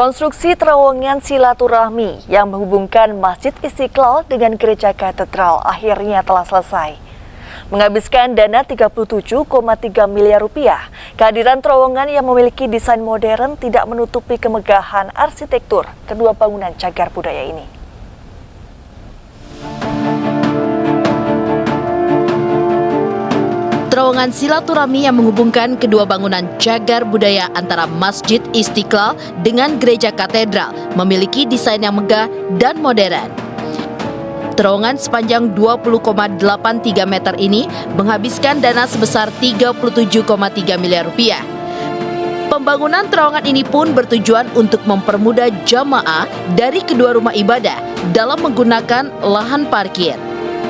Konstruksi terowongan silaturahmi yang menghubungkan Masjid Istiqlal dengan Gereja Katedral akhirnya telah selesai. Menghabiskan dana 37,3 miliar rupiah, kehadiran terowongan yang memiliki desain modern tidak menutupi kemegahan arsitektur kedua bangunan cagar budaya ini. Terowongan silaturahmi yang menghubungkan kedua bangunan cagar budaya antara Masjid Istiqlal dengan Gereja Katedral memiliki desain yang megah dan modern. Terowongan sepanjang 20,83 meter ini menghabiskan dana sebesar 37,3 miliar rupiah. Pembangunan terowongan ini pun bertujuan untuk mempermudah jamaah dari kedua rumah ibadah dalam menggunakan lahan parkir.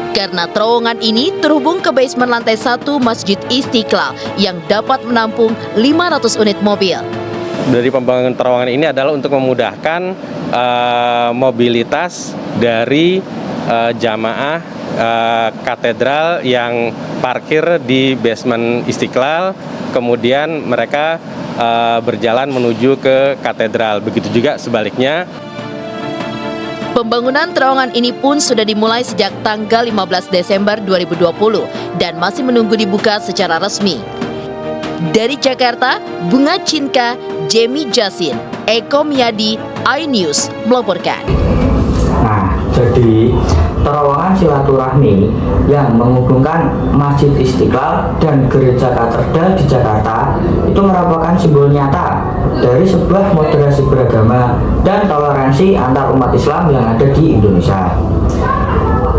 Karena terowongan ini terhubung ke basement lantai 1 Masjid Istiqlal yang dapat menampung 500 unit mobil. Dari pembangunan terowongan ini adalah untuk memudahkan mobilitas dari jamaah katedral yang parkir di basement Istiqlal, kemudian mereka berjalan menuju ke katedral. Begitu juga sebaliknya. Pembangunan terowongan ini pun sudah dimulai sejak tanggal 15 Desember 2020 dan masih menunggu dibuka secara resmi. Dari Jakarta, Bunga Cinka, Jemi Jasin, Eko Miyadi, iNews melaporkan. Nah, jadi terowongan silaturahmi yang menghubungkan Masjid Istiqlal dan Gereja Katedral di Jakarta itu merupakan simbol nyata dari sebuah moderasi beragama dan toleransi antar umat Islam yang ada di Indonesia.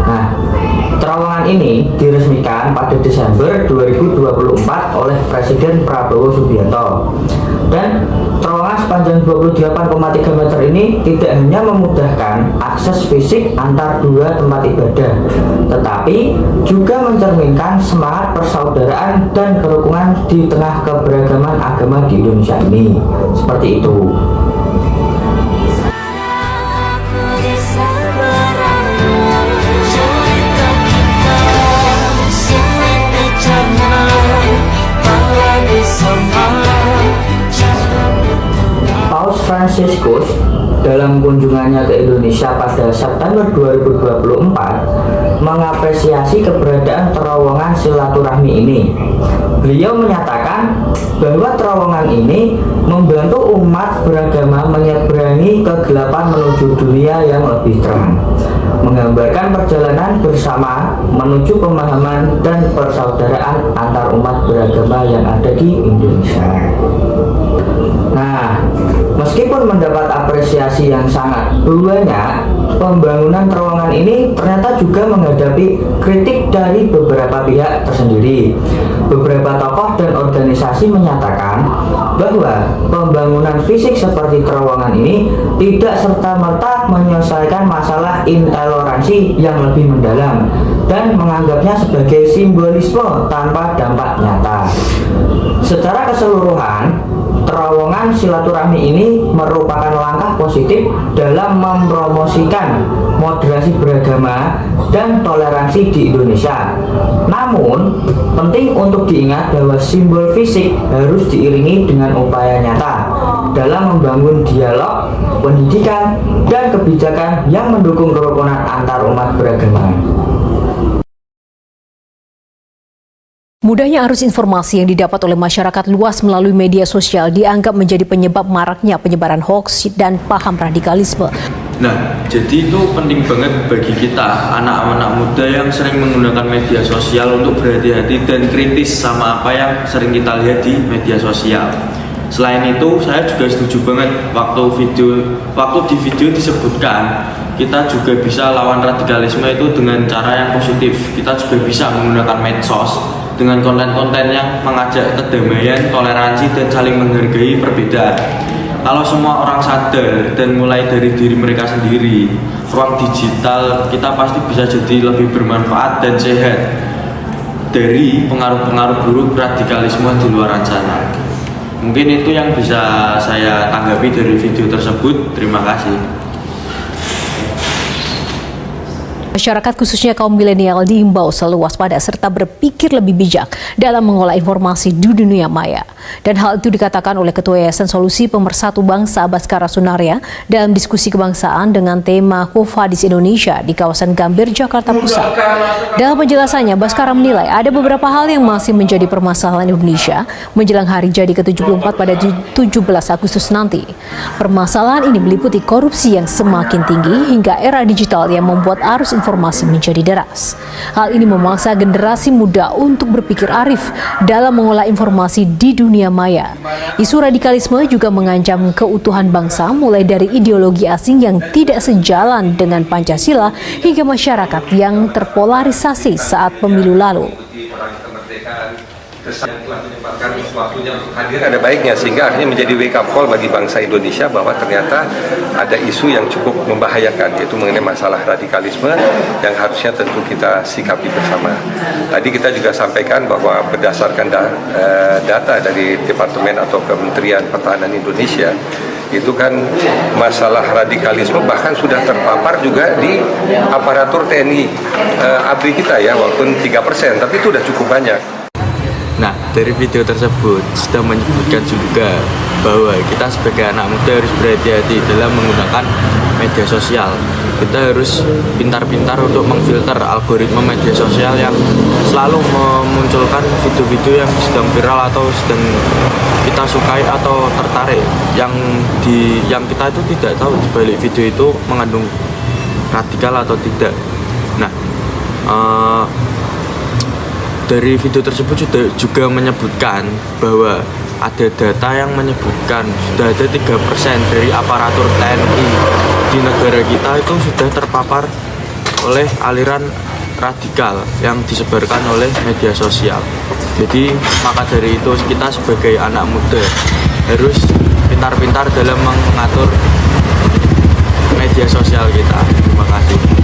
Nah, terowongan ini diresmikan pada Desember 2024 oleh Presiden Prabowo Subianto. Dan terowongan sepanjang 28,3 meter ini tidak hanya memudahkan akses fisik antar dua tempat ibadah, tetapi juga mencerminkan semangat persaudaraan dan kerukunan di tengah keberagaman agama di Indonesia ini. Seperti itu. Paus Fransiskus dalam kunjungannya ke Indonesia pada September 2024 mengapresiasi keberadaan terowongan silaturahmi ini. Beliau menyatakan bahwa terowongan ini membantu umat beragama menyeberangi kegelapan menuju dunia yang lebih terang, menggambarkan perjalanan bersama menuju pemahaman dan persaudaraan antar umat beragama yang ada di Indonesia. Nah, meskipun mendapat apresiasi yang sangat banyak, pembangunan terowongan ini ternyata juga menghadapi kritik dari beberapa pihak tersendiri. Beberapa tokoh dan organisasi menyatakan bahwa pembangunan fisik seperti terowongan ini tidak serta-merta menyelesaikan masalah intoleransi yang lebih mendalam dan menganggapnya sebagai simbolisme tanpa dampak nyata. Secara keseluruhan, terowongan silaturahmi ini merupakan langkah positif dalam mempromosikan moderasi beragama dan toleransi di Indonesia. Namun, penting untuk diingat bahwa simbol fisik harus diiringi dengan upaya nyata dalam membangun dialog, pendidikan, dan kebijakan yang mendukung kerukunan antar umat beragama. Mudahnya arus informasi yang didapat oleh masyarakat luas melalui media sosial dianggap menjadi penyebab maraknya penyebaran hoaks dan paham radikalisme. Nah, jadi itu penting banget bagi kita, anak-anak muda yang sering menggunakan media sosial untuk berhati-hati dan kritis sama apa yang sering kita lihat di media sosial. Selain itu, saya juga setuju banget waktu di video disebutkan kita juga bisa lawan radikalisme itu dengan cara yang positif. Kita juga bisa menggunakan medsos dengan konten-konten yang mengajak kedamaian, toleransi, dan saling menghargai perbedaan. Kalau semua orang sadar dan mulai dari diri mereka sendiri, ruang digital kita pasti bisa jadi lebih bermanfaat dan sehat dari pengaruh-pengaruh buruk radikalisme di luar sana. Mungkin itu yang bisa saya tanggapi dari video tersebut. Terima kasih. Masyarakat khususnya kaum milenial diimbau selalu waspada serta berpikir lebih bijak dalam mengolah informasi di dunia maya. Dan hal itu dikatakan oleh Ketua Yayasan Solusi Pemersatu Bangsa Baskara Sunaria dalam diskusi kebangsaan dengan tema Qufadis Indonesia di kawasan Gambir, Jakarta Pusat. Dalam penjelasannya, Baskara menilai ada beberapa hal yang masih menjadi permasalahan Indonesia menjelang hari jadi ke-74 pada 17 Agustus nanti. Permasalahan ini meliputi korupsi yang semakin tinggi hingga era digital yang membuat arus informasi menjadi deras. Hal ini memaksa generasi muda untuk berpikir arif dalam mengolah informasi di dunia maya. Isu radikalisme juga mengancam keutuhan bangsa, mulai dari ideologi asing yang tidak sejalan dengan Pancasila hingga masyarakat yang terpolarisasi saat pemilu lalu. Yang telah menyempatkan waktunya untuk hadir ada baiknya, sehingga akhirnya menjadi wake up call bagi bangsa Indonesia bahwa ternyata ada isu yang cukup membahayakan, yaitu mengenai masalah radikalisme yang harusnya tentu kita sikapi bersama. Tadi kita juga sampaikan bahwa berdasarkan data dari Departemen atau Kementerian Pertahanan Indonesia, itu kan masalah radikalisme bahkan sudah terpapar juga di aparatur TNI ABRI kita ya, walaupun 3%, tapi itu sudah cukup banyak. Nah, dari video tersebut sudah menyebutkan juga bahwa kita sebagai anak muda harus berhati-hati dalam menggunakan media sosial. Kita harus pintar-pintar untuk memfilter algoritma media sosial yang selalu memunculkan video-video yang sedang viral atau sedang kita sukai atau tertarik, yang kita itu tidak tahu di balik video itu mengandung radikal atau tidak. Nah, dari video tersebut juga menyebutkan bahwa ada data yang menyebutkan sudah ada 3% dari aparatur TNI di negara kita itu sudah terpapar oleh aliran radikal yang disebarkan oleh media sosial. Jadi maka dari itu kita sebagai anak muda harus pintar-pintar dalam mengatur media sosial kita. Terima kasih.